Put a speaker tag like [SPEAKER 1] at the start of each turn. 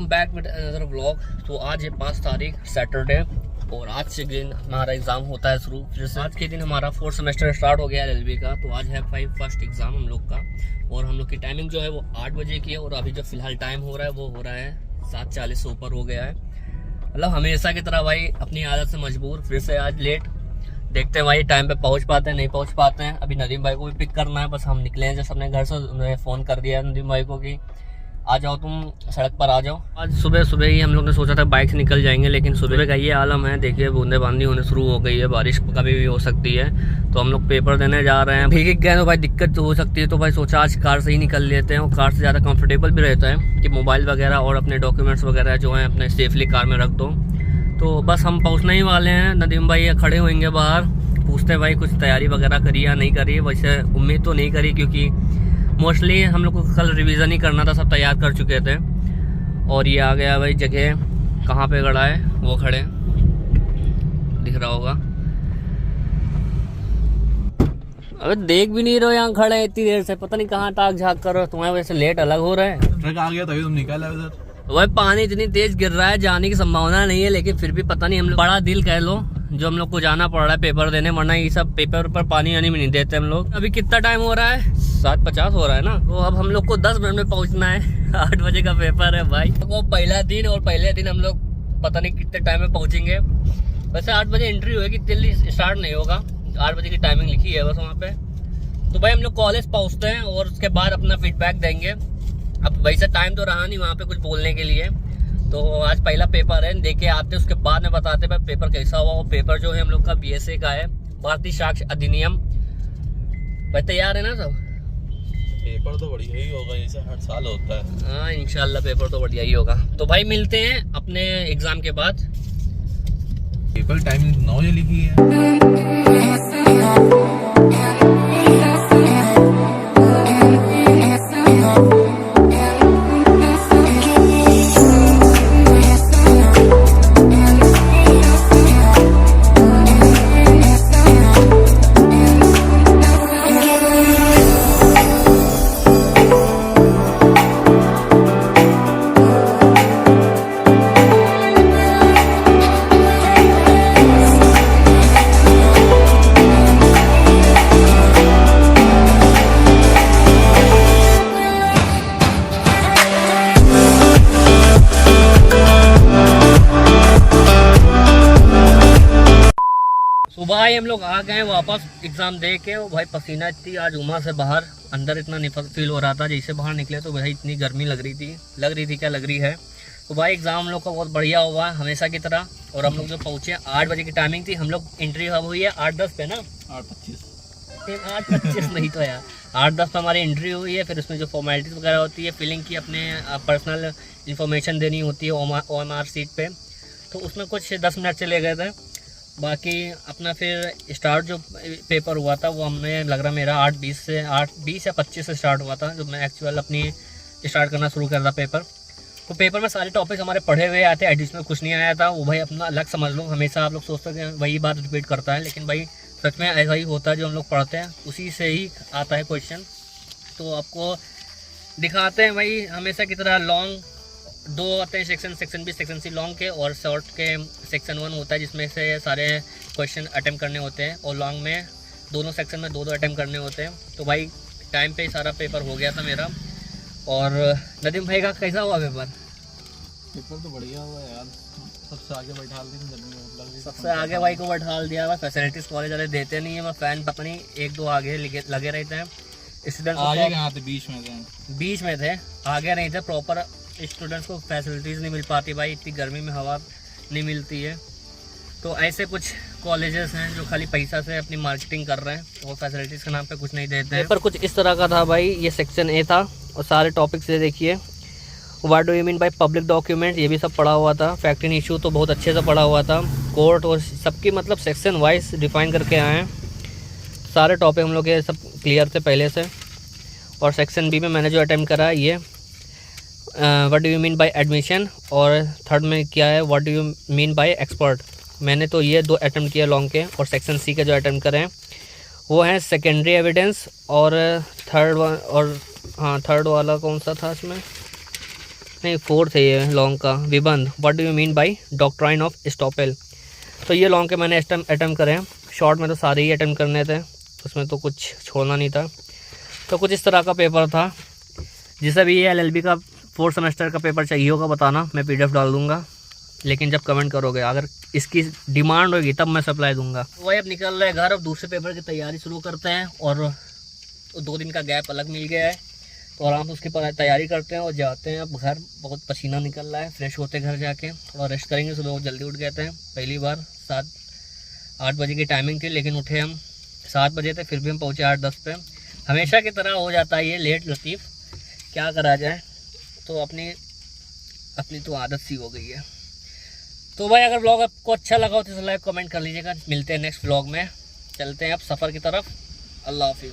[SPEAKER 1] Back with another vlog. तो आज है 5 तारीख सैटरडे और आज से दिन हमारा एग्ज़ाम होता है शुरू। फिर से आज के दिन हमारा 4th सेमेस्टर स्टार्ट हो गया है LLB का। तो आज है फर्स्ट एग्ज़ाम हम लोग का और हम लोग की टाइमिंग जो है वो 8 बजे की है और अभी जो फिलहाल टाइम हो रहा है वो हो रहा है 7:40 से ऊपर हो गया है। मतलब हमेशा की तरह भाई अपनी आदत से मजबूर, फिर से आज लेट। देखते हैं भाई टाइम पे पहुंच पाते हैं नहीं पहुंच पाते हैं। अभी नदीम भाई को भी पिक करना है, बस हम निकले हैं जैसे अपने घर से। उन्होंने फ़ोन कर दिया है नदीम भाई को कि आ जाओ तुम सड़क पर आ जाओ। आज सुबह सुबह ही हम लोग ने सोचा था बाइक से निकल जाएंगे, लेकिन सुबह का ये आलम है, देखिए बूंदेबांदी होने शुरू हो गई है, बारिश कभी भी हो सकती है। तो हम लोग पेपर देने जा रहे हैं। भीग गए तो भाई दिक्कत तो हो सकती है, तो भाई सोचा आज कार से ही निकल लेते हैं और कार से ज़्यादा कंफर्टेबल भी रहता है कि मोबाइल वगैरह और अपने डॉक्यूमेंट्स वगैरह जो हैं अपने सेफली कार में रख दो। तो बस हम पहुँचने ही वाले हैं। नदीम भाई खड़े होंगे बाहर, पूछते हैं भाई कुछ तैयारी वगैरह करी या नहीं करी। वैसे उम्मीद तो नहीं करी क्योंकि मोस्टली हम लोग को कल रिवीजन ही करना था, सब तैयार कर चुके थे। और ये आ गया भाई जगह, कहाँ पे खड़ा है वो खड़े दिख रहा होगा। अबे देख भी नहीं रहे हो, यहाँ खड़े हैं इतनी देर से, पता नहीं कहाँ ताक झाक कर रहे हो। तुम्हारे वजह से लेट अलग हो रहा है।
[SPEAKER 2] ट्रक आ गया तभी तुम निकल आए उधर।
[SPEAKER 1] वही पानी इतनी तेज गिर रहा है, जाने की संभावना नहीं है, लेकिन फिर भी पता नहीं हम लोग बड़ा दिल कह लो जो हम लोग को जाना पड़ रहा है पेपर देने, वरना ये सब पेपर पर पानी आनी में नहीं देते हम लोग। अभी कितना टाइम हो रहा है? 7:50 हो रहा है ना। तो अब हम लोग को 10 मिनट में पहुंचना है। 8 बजे का पेपर है भाई। वो पहला दिन और पहले दिन हम लोग पता नहीं कितने टाइम में पहुंचेंगे। वैसे 8 बजे एंट्री होगी, जल्दी स्टार्ट नहीं होगा। 8 बजे की टाइमिंग लिखी है बस वहाँ पे। तो भाई हम लोग कॉलेज पहुँचते हैं और उसके बाद अपना फीडबैक देंगे। अब वैसे टाइम तो रहा नहीं वहाँ पे कुछ बोलने के लिए। तो आज पहला पेपर है, देखे आते उसके बाद में बताते भाई पेपर कैसा हुआ। वो पेपर जो है हम लोग का BSA का है, भारतीय साक्ष्य अधिनियम। भाई तैयार है ना सब?
[SPEAKER 2] पेपर तो बढ़िया ही होगा, जैसे हर साल होता है।
[SPEAKER 1] हाँ इंशाल्लाह पेपर तो बढ़िया ही होगा। तो भाई मिलते हैं अपने एग्जाम के बाद।
[SPEAKER 2] पेपर टाइमिंग 9 बजे लिखी है।
[SPEAKER 1] सुबह ही हम लोग आ गए वापस एग्जाम दे के। और भाई पसीना इतनी आज उमा से बाहर, अंदर इतना नहीं फील हो रहा था। जैसे बाहर निकले तो भाई इतनी गर्मी लग रही थी क्या लग रही है। तो भाई एग्जाम हम लोग का बहुत बढ़िया हुआ हमेशा की तरह। और हम लोग जो पहुँचे 8 बजे की टाइमिंग थी। हम लोग एंट्री कब हुई है? 8:10 पे ना। 8:25 नहीं तो यार 8:10 पे हमारी एंट्री हुई है। फिर उसमें जो फॉर्मेलिटीज़ वगैरह होती है, फिलिंग की, अपने पर्सनल इन्फॉर्मेशन देनी होती है OMR सीट पे, तो उसमें कुछ 10 मिनट चले गए थे। बाकी अपना फिर स्टार्ट जो पेपर हुआ था वो हमें लग रहा मेरा 8:20 या 25 से स्टार्ट हुआ था, जो मैं एक्चुअल अपनी स्टार्ट करना शुरू कर था पेपर। तो पेपर में सारे टॉपिक हमारे पढ़े हुए आए थे, एडिशनल कुछ नहीं आया था। वो भाई अपना अलग समझ लो। हमेशा आप लोग सोचते हैं कि वही बात रिपीट करता है, लेकिन भाई सच में ऐसा ही होता है। जो हम लोग पढ़ते हैं उसी से ही आता है क्वेश्चन। तो आपको दिखाते हैं भाई हमेशा की तरह। लॉन्ग 2 आते हैं section B section C long के, और शॉर्ट के सेक्शन 1 होता है जिसमें से सारे क्वेश्चन अटेम्प्ट करने होते हैं। और लॉन्ग में दोनों सेक्शन में 2 अटेम्प्ट करने होते हैं। तो भाई टाइम पे ही सारा पेपर हो गया था मेरा। और नदीम भाई का कैसा हुआ पेपर?
[SPEAKER 2] पेपर तो बढ़िया हुआ यार, सबसे आगे बैठा दिया।
[SPEAKER 1] सबसे आगे भाई को बैठा दिया हुआ। फैसिलिटीज़ कॉलेज वाले देते नहीं है। मैं फ़ैन पता नहीं 1-2 आगे लगे रहते हैं। स्टूडेंट्स
[SPEAKER 2] आगे कहाँ थे? बीच में थे, आगे नहीं थे। प्रॉपर स्टूडेंट्स को फैसिलिटीज़ नहीं मिल पाती भाई, इतनी गर्मी में हवा नहीं मिलती है। तो ऐसे कुछ कॉलेजेस हैं जो खाली पैसा से अपनी मार्केटिंग कर रहे हैं और फैसिलिटीज़ के नाम पे कुछ नहीं देते हैं। पर कुछ इस तरह का था भाई। ये सेक्शन A था और सारे टॉपिक्स से देखिए। What do you mean by public document, ये भी सब पढ़ा हुआ था। फैक्ट एंड इशू तो बहुत अच्छे से पढ़ा हुआ था। कोर्ट और सबकी मतलब सेक्शन वाइज डिफाइन करके आए हैं। सारे टॉपिक हम लोग के सब क्लियर थे पहले से। और सेक्शन B में मैंने जो अटैम्प्ट करा ये what do you mean bye admission, और थर्ड में क्या है what do you mean bye expert. मैंने तो ये 2 अटैम्प्ट किया लॉन्ग के। और सेक्शन C के जो अटैम्प्ट करें वो हैं सेकेंडरी एविडेंस। और थर्ड वाला कौन सा था इसमें? नहीं 4th है ये लॉन्ग का विबंध, what do you mean by doctrine of estoppel. तो ये लॉन्ग के मैंने अटेम्प्ट करे हैं, शॉर्ट में तो सारे ही अटेम्प्ट करने थे, उसमें तो कुछ छोड़ना नहीं था। तो कुछ इस तरह का पेपर था। जिसे भी ये LLB का 4th सेमेस्टर का पेपर चाहिए होगा बताना, मैं PDF डाल दूँगा, लेकिन जब कमेंट करोगे अगर इसकी डिमांड होगी तब मैं सप्लाई दूंगा। वही अब निकल रहे घर, अब दूसरे पेपर की तैयारी शुरू करते हैं और 2 दिन का गैप अलग मिल गया है तो आराम से उसकी तैयारी करते हैं और जाते हैं अब घर। बहुत पसीना निकल रहा है, फ्रेश होते घर जाके थोड़ा रेस्ट करेंगे। सुबह बहुत जल्दी उठ गए थे, पहली बार 7-8 बजे की टाइमिंग थी, लेकिन उठे हम 7 बजे थे, फिर भी हम पहुँचे 8-10 पे। हमेशा की तरह हो जाता है ये लेट लतीफ़, क्या करा जाए, तो अपनी तो आदत सी हो गई है। तो भाई अगर व्लॉग आपको अच्छा लगा हो तो लाइक कमेंट कर लीजिएगा। मिलते हैं नेक्स्ट व्लॉग में, चलते हैं अब सफ़र की तरफ। अल्लाह हाफिज़।